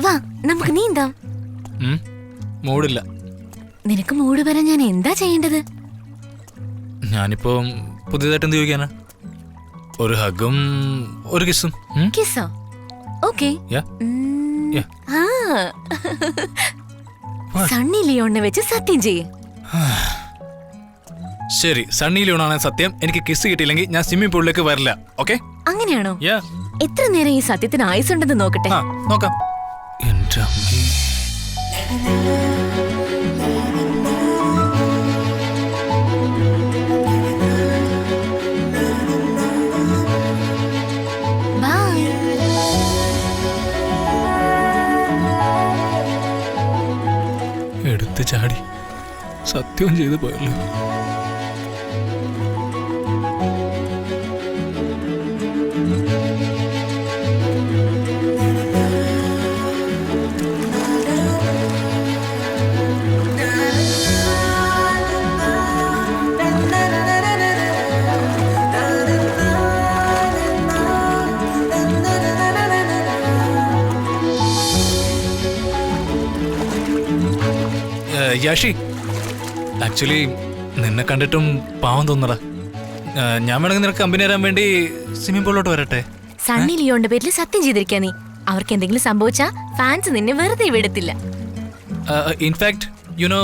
വാ നമുക്ക് നീന്താം. മൂടില്ല. നിനക്ക് മൂട് വരാൻ ഞാൻ എന്താ ചെയ്യേണ്ടത്? ഞാനിപ്പോ പുതിയതായിട്ട് എന്ത് ചോദിക്കാനാ? ഒരു ഹഗും ഒരു കിസ്സും. കിസ്സോ? ഓക്കേ. സണ്ണി ലിയോണിനെ വെച്ച് സത്യം ചെയ്യ്. ശരി, സണ്ണി ലിയോണാണ് സത്യം. എനിക്ക് കിസ് കിട്ടിയില്ലെങ്കിൽ ഞാൻ സ്വിമ്മിംഗ് പൂളിലേക്ക് വരില്ല. ഓക്കെ? അങ്ങനെയാണോ? എത്ര നേരം ഈ സത്യത്തിന് ആയുസുണ്ടെന്ന് നോക്കട്ടെ. നോക്കാം. എന്റെ അമ്മേ. എടുത്ത് ചാടി സത്യവും ചെയ്തു പോയല്ലോ. യാഷി, ആക്ച്വലി നിന്നെ കണ്ടിട്ടും പാവം തോന്നടാ. ഞാൻ വേണമെങ്കിൽ നിനക്ക് കമ്പനി തരാൻ വേണ്ടി സ്വിമ്മിംഗ് പൂളിലോട്ട് വരട്ടെ? സണ്ണി ലിയോന്റെ പേരിൽ സത്യം ചെയ്തിരിക്കാ നീ. അവർക്ക് എന്തെങ്കിലും സംഭവിച്ചാ ഫാൻസ് നിന്നെ വെറുതെ വിടത്തില്ല. ഇൻഫാക്ട് യുനോ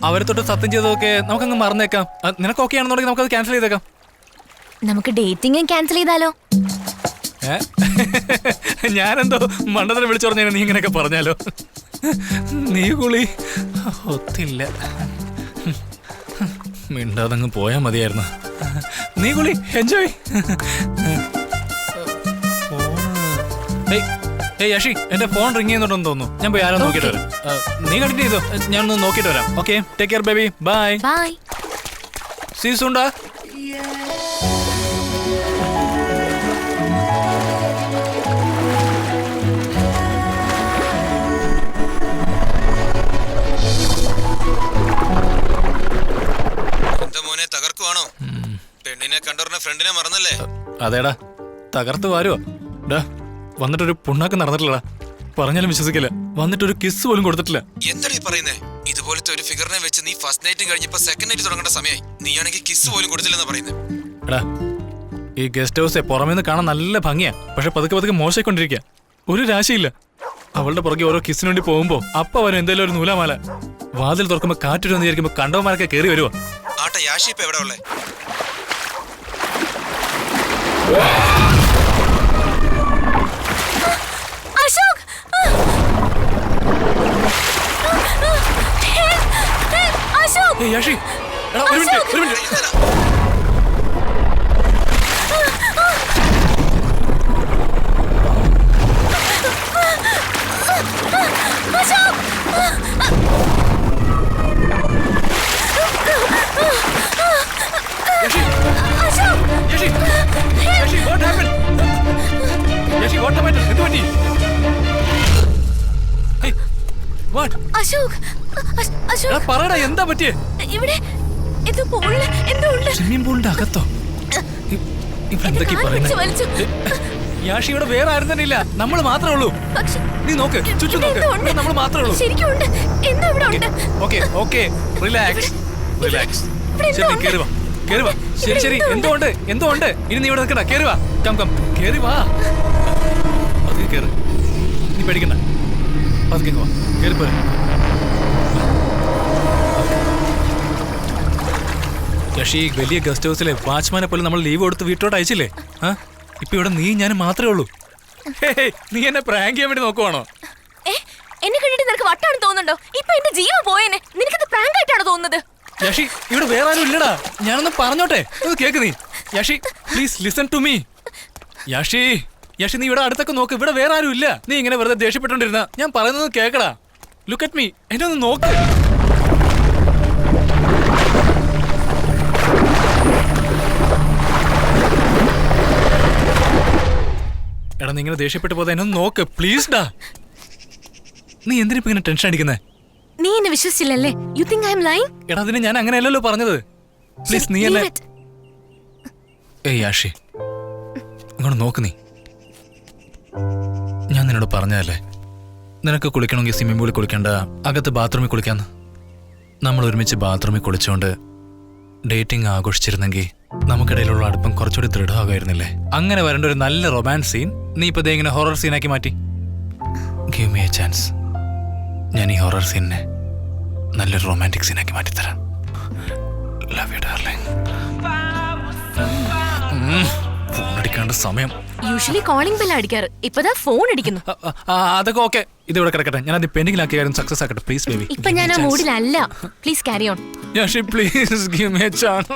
അവരെ തൊട്ട് സത്യം ചെയ്തതൊക്കെ നമുക്കങ്ങ് മറന്നേക്കാം. നിനക്ക് ഓക്കെ ആണെന്നുണ്ടെങ്കിൽ നമുക്കത് ക്യാൻസൽ ചെയ്തേക്കാം. നമുക്ക് ഡേറ്റിംഗ് ക്യാൻസൽ ചെയ്താലോ? ഞാനെന്തോ മണ്ടത്തിനെ വിളിച്ചു പറഞ്ഞാൽ നീ ഇങ്ങനെയൊക്കെ പറഞ്ഞാലോ? നീ കുളി ഒത്തില്ല. മിണ്ടാതങ്ങ് പോയാ മതിയായിരുന്നു. നീ കുളി എൻജോയ്. യാഷി, എന്റെ ഫോൺ റിങ് ചെയ്യുന്നുണ്ടെന്ന് തോന്നുന്നു. ഞാൻ പോയി ആരോ നോക്കിട്ട് വരാം. നീ കണ്ടിന്യൂ ചെയ്തോ, ഞാനൊന്ന് നോക്കിട്ട് വരാം. Okay, take care baby. Bye bye. See soon ഡാ. ഫ്രണ്ടിനെ മറന്നല്ലേ? അതേടാ, തകർത്ത് വാരുവോ. ഡാ, വന്നിട്ടൊരു പുണ്ണാക്ക് നടന്നിട്ടില്ലടാ. പറഞ്ഞാലും വിശ്വസിക്കില്ല. വന്നിട്ടൊരു കിസ് പോലും കൊടുത്തിട്ടില്ല. എന്താ ഈ പറയുന്നേ? ഇതുപോലത്തെ ഒരു ഫിഗറിനെ വെച്ച് നീ ഫസ്റ്റ് നൈറ്റ് കഴിഞ്ഞപ്പോ സെക്കൻഡ് നൈറ്റ് തുടങ്ങേണ്ട സമയമായി. നീയാണെങ്കിൽ കിസ് പോലും കൊടുത്തില്ലെന്ന് പറയുന്നത്. എടാ, ഈ ഗസ്റ്റ് ഹൗസെ പുറമേന്ന് കാണാൻ നല്ല ഭംഗിയാ. പക്ഷെ പതുക്കെ പതുക്കെ മോശമായിക്കൊണ്ടിരിക്കുക. ഒരു രാശിയില്ല. അവളുടെ പുറകെ ഓരോ കിസിന് വേണ്ടി പോകുമ്പോ അപ്പ അവൻ എന്തെങ്കിലും ഒരു നൂലാമാല. വാതിൽ തുറക്കുമ്പോ കാറ്റൊരു വിചാരിക്കുമ്പോ കണ്ടവന്മാരൊക്കെ കയറി വരുവോ. ആട്ടെ, യാഷി ഇപ്പൊ എവിടെ ഉള്ളേ? അശോക്, അശോക്. യാഷി, എടാ ഒരു മിനിറ്റ്, ഒരു മിനിറ്റ്. പറയടാ, എന്താ പറ്റിയേ? ഇവിടെ സ്വിമ്മിംഗ് പൂളിന്റെ അകത്തോ? യാഷിയുടെ വേറെ ആരും തന്നെ ഇല്ല. നമ്മൾ മാത്രമേ ഉള്ളൂ. നീ നോക്ക്, ചുറ്റും നോക്ക്. നമ്മൾ മാത്രമേ ഉള്ളൂ. Okay okay, relax relax. ശരി, കേറി വാ, കേറി വാ. ശരി ശരി, എന്തുകൊണ്ട് എന്തുകൊണ്ട് ഇനി നീ ഇവിടെ നിൽക്കണ്ട. കേറി വാ, കം കം, കേറി വാ. പതുക്കെ കേറ്, നീ പേടിക്കണ്ട. പതുക്കെ വാ, കേറി പോരെ. യഷി, വലിയ ഗസ്റ്റ് ഹൗസിലെ വാച്ച്മാനെ പോലെ നമ്മൾ ലീവ് കൊടുത്ത് വീട്ടോട്ട് അയച്ചില്ലേ? ഇപ്പൊ ഇവിടെ നീ ഞാനും മാത്രമേ ഉള്ളൂ. നീ എന്നെ പ്രാങ്ക് ചെയ്യാൻ വേണ്ടി നോക്കുവാണോ? എന്നെ കണ്ടിട്ട് നിനക്ക് വട്ടാണെന്ന് തോന്നുന്നുണ്ടോ? ഇപ്പൊ എന്റെ ജീവൻ പോയേനെ. നിനക്കത് പ്രാങ്ക് ആയിട്ടാണോ തോന്നുന്നത്? യഷി, ഇവിടെ വേറെ ആരും ഇല്ലടാ. ഞാനൊന്ന് പറഞ്ഞോട്ടെ, കേക്ക് നീ. യഷി, പ്ലീസ് ലിസൺ ടു മീ. യഷി, യഷി, നീ ഇവിടെ അടുത്തൊക്കെ നോക്ക്. ഇവിടെ വേറെ ആരും ഇല്ല. നീ ഇങ്ങനെ വെറുതെ ദേഷ്യപ്പെട്ടോണ്ടിരുന്ന ഞാൻ പറയുന്നത് കേക്കടാ. ലുക്ക് അറ്റ് മീ, എന്നെ ഒന്ന് നോക്ക്. എടാ, നീ ഇങ്ങനെ ദേഷ്യപ്പെട്ടു പോകാതെ എന്നെ ഒന്ന് നോക്ക് പ്ലീസ് ഡാ. നീ എന്തിനാ ഇങ്ങനെ ടെൻഷൻ അടിക്കുന്നേ? നീ എന്നെ വിശ്വസിച്ചില്ലല്ലേ? You think I am lying? എടാ, അതിന് ഞാൻ അങ്ങനെയല്ലല്ലോ പറഞ്ഞത്. പ്ലീസ് നീ എന്നെ. ഏയ് യാഷി, ഇങ്ങോട്ട് നോക്ക്. നീ, ഞാൻ നിന്നോട് പറഞ്ഞതല്ലേ നിനക്ക് കുളിക്കണമെങ്കിൽ സ്വിമ്മിംഗ് പൂളിൽ കുളിക്കണ്ട, അകത്ത് ബാത്റൂമിൽ കുളിക്കാന്ന്. നമ്മൾ ഒരുമിച്ച് ബാത്റൂമിൽ കുളിച്ചുകൊണ്ട് ഡേറ്റിംഗ് ആഘോഷിച്ചിരുന്നെങ്കിൽ നമുക്കിടയിലുള്ള അടുപ്പം കുറച്ചുകൂടി ദൃഢമാകുമായിരുന്നില്ലേ? അങ്ങനെ വരേണ്ട ഒരു നല്ല റൊമാൻസ് സീൻ നീ ഇപ്പൊ ദേ ഇങ്ങനെ ഹൊറർ സീനാക്കി മാറ്റി. Give me a chance. ഞാൻ ഈ ഹൊറർ സീനിനെ നല്ലൊരു റൊമാൻറ്റിക് സീനാക്കി മാറ്റിത്തരാം. Love you darling. ഫോൺ അടിക്കാണ്ട് സമയം. യൂഷ്വലി കോളിംഗ് ബെൽ അടിക്കാറ്, ഇപ്പതാ ഫോൺ അടിക്കുന്നു. അതൊക്കെ ഓക്കെ, ഇതിവിടെ കിടക്കട്ടെ. ഞാൻ അത് പെൻഡിങ്ങിലാക്കിയ കാര്യം സക്സസ് ആക്കട്ടെ. Please baby. ഇപ്പൊ ഞാൻ ആ മൂഡിലല്ല. Please carry on. Yashi please give me a chance.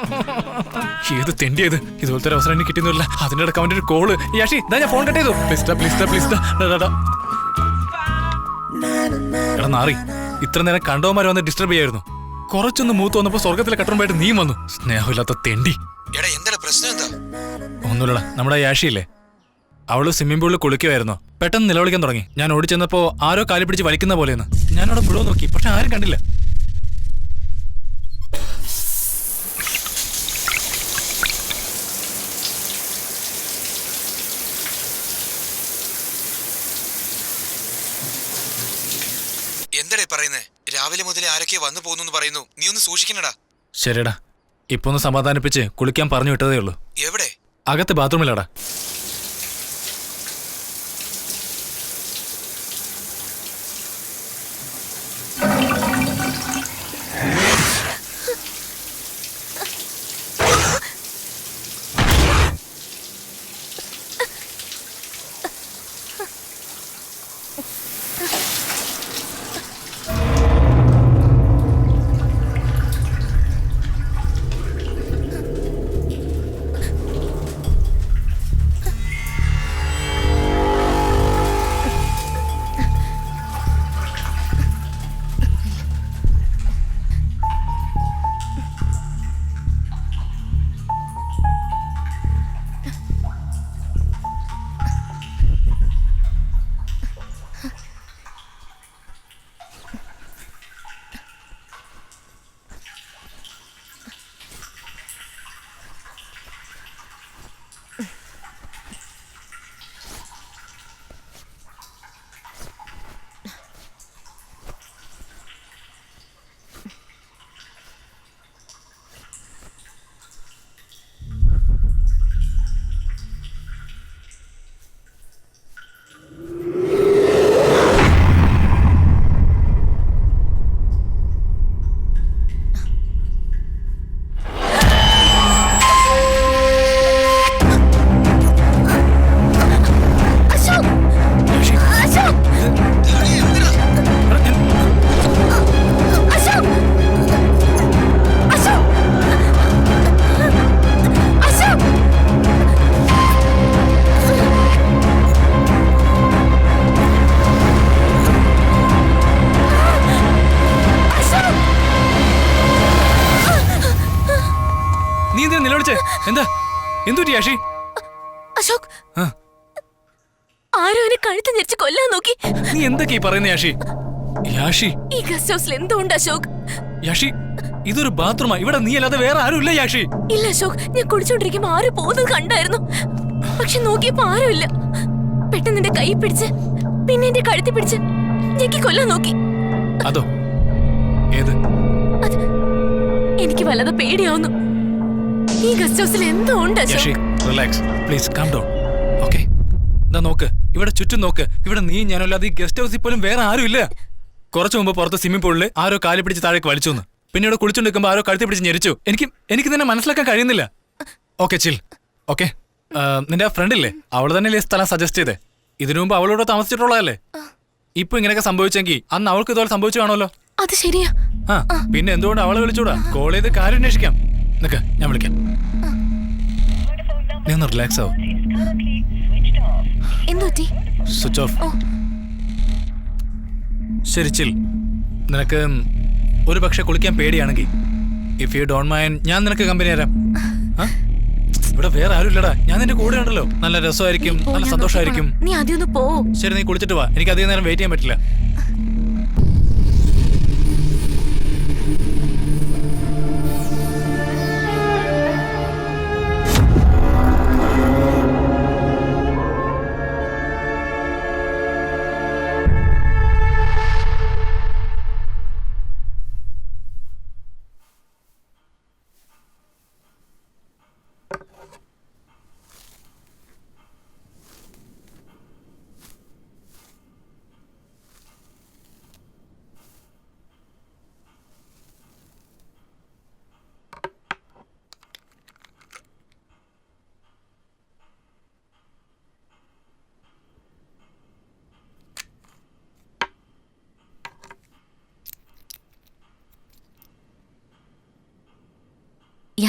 ഏത് തെണ്ടിയത്, ഇതുപോലത്തെ ഒരു അവസരം എനിക്ക് കിട്ടുന്നില്ല. അതിന്റെ ഇടയ്ക്ക് അവന്റെ ഒരു കോള്. യാഷി ദാ ഞാൻ ഫോൺ കട്ട് ചെയ്തു. പ്ലീസ്. എടാ നാറി, ഇത്ര നേരം കണ്ടവന്മാർ വന്ന് ഡിസ്റ്റർബ് ചെയ്യായിരുന്നു. കുറച്ചൊന്ന് മൂത്ത് വന്നപ്പോ സ്വർഗത്തിലെ കട്ടുമ്പോയിട്ട് നീ വന്നു. സ്നേഹമില്ലാത്ത തെണ്ടി. ഒന്നുമില്ലടാ, നമ്മുടെ യാഷിയില്ലേ, അവള് സ്വിമ്മിംഗ് പൂളിൽ കുളിക്കുമായിരുന്നു. പെട്ടെന്ന് നിലവിളിക്കാൻ തുടങ്ങി. ഞാൻ ഓടിച്ചെന്നപ്പോ ആരോ കാലി പിടിച്ച് വലിക്കുന്ന പോലെയെന്ന്. ഞാനവിടെ മുഴുവൻ നോക്കി, പക്ഷെ ആരും കണ്ടില്ല. എന്തടേ പറയുന്നേ? രാവിലെ മുതലേ ആരൊക്കെ വന്നു പോകുന്നു പറയുന്നു. നീ ഒന്ന് സൂക്ഷിക്കണടാ. ശരിടാ, ഇപ്പൊ ഒന്ന് സമാധാനിപ്പിച്ച് കുളിക്കാൻ പറഞ്ഞു വിട്ടതേ ഉള്ളൂ. എവിടെ? അകത്ത് ബാത്റൂമിലാടാ. എന്താ എന്തുറ്റി യാഷി? അശോക്, ആരോ എന്നെ കഴുത്ത് ഞെരിച്ച് കൊല്ലാൻ നോക്കി. നീ എന്തൊക്കെയാ പറയുന്നേ യാഷി? യാഷി, ഈ ഗസ്റ്റ് ഹൗസിൽ എന്തോ ഉണ്ട് അശോക്. യാഷി, ഇതൊരു ബാത്റൂമാ. ഇവിടെ നീ അല്ലാതെ വേറെ ആരും ഇല്ല യാഷി. ഇല്ല അശോക്, ഞാൻ കുടിച്ചോണ്ടിരിക്കുമ്പോ ആരോ പോകുന്നത് കണ്ടായിരുന്നു. പക്ഷെ നോക്കിയപ്പോ ആരും ഇല്ല. പെട്ടെന്ന് എന്റെ കൈ പിടിച്ച് പിന്നെ എന്റെ കഴുത്തി പിടിച്ച് ഞെക്കി കൊല്ലാൻ നോക്കി. അതോ? ഏത്? അത് എനിക്ക് വല്ലാതെ പേടിയാവുന്നു. ഈ ഗസ്റ്റ് ഹൗസിൽ എന്തോ ഉണ്ട് Ashok. Relax please, calm down. Okay, ദാ നോക്ക്, ഇവിടെ ചുറ്റും നോക്ക്. ഇവിടെ നീ ഞാനല്ലാതെ ഈ ഗസ്റ്റ് ഹൗസിൽ പോലും വേറെ ആരും ഇല്ല. കുറച്ചു മുമ്പ് പുറത്ത് സ്വിമ്മിംഗ് പൂളിൽ ആരോ കാലി പിടിച്ച് താഴേക്ക് വലിച്ചു. പിന്നെ ഇവിടെ കുളിച്ചോണ്ടിരിക്കുമ്പോൾ ആരോ കഴുത്തി പിടിച്ച് ഞെരിച്ചു. എനിക്ക് തന്നെ മനസ്സിലാക്കാൻ കഴിയുന്നില്ല. ഓക്കെ ചിൽ. ഓക്കെ, നിന്റെ ഫ്രണ്ട് ഇല്ലേ, അവള് തന്നെ സ്ഥലം സജസ്റ്റ് ചെയ്തേ. ഇതിനു മുമ്പ് അവളോട് താമസിച്ചിട്ടുള്ളതല്ലേ? ഇപ്പൊ ഇങ്ങനെയൊക്കെ സംഭവിച്ചെങ്കിൽ അന്ന് അവൾക്ക് ഇതുപോലെ സംഭവിച്ചു കാണുമല്ലോ. അത് ശരിയാ. പിന്നെ എന്തുകൊണ്ട് അവളെ വിളിച്ചൂടാ? കോൾ ചെയ്ത് കാര്യം അന്വേഷിക്കാം. നിക്ക്, ഞാൻ വിളിക്കാം. നീ ഒന്ന് റിലാക്സ് ആവും. Switch off. ശരി ചിൽ. നിനക്ക് ഒരു പക്ഷെ കുളിക്കാൻ പേടിയാണെങ്കിൽ ഇഫ് യു ഡോണ്ട് മൈൻഡ് ഞാൻ നിനക്ക് കമ്പനി തരാം. ഇവിടെ വേറെ ആരും ഇല്ലടാ, ഞാൻ നിന്റെ കൂടെ ഉണ്ടല്ലോ. നല്ല രസമായിരിക്കും, നല്ല സന്തോഷമായിരിക്കും. ശരി, നീ കുളിച്ചിട്ട് വാ. എനിക്ക് അധികം നേരം വെയിറ്റ് ചെയ്യാൻ പറ്റില്ല.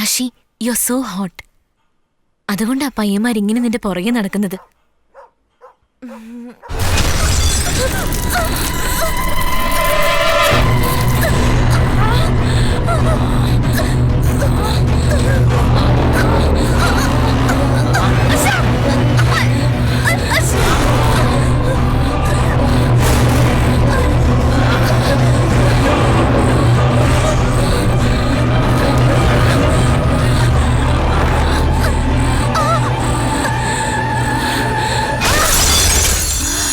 Yashi you are so hot. അതുകൊണ്ടാ പയ്യന്മാരിങ്ങനെ നിന്റെ പുറകെ നടക്കുന്നത്.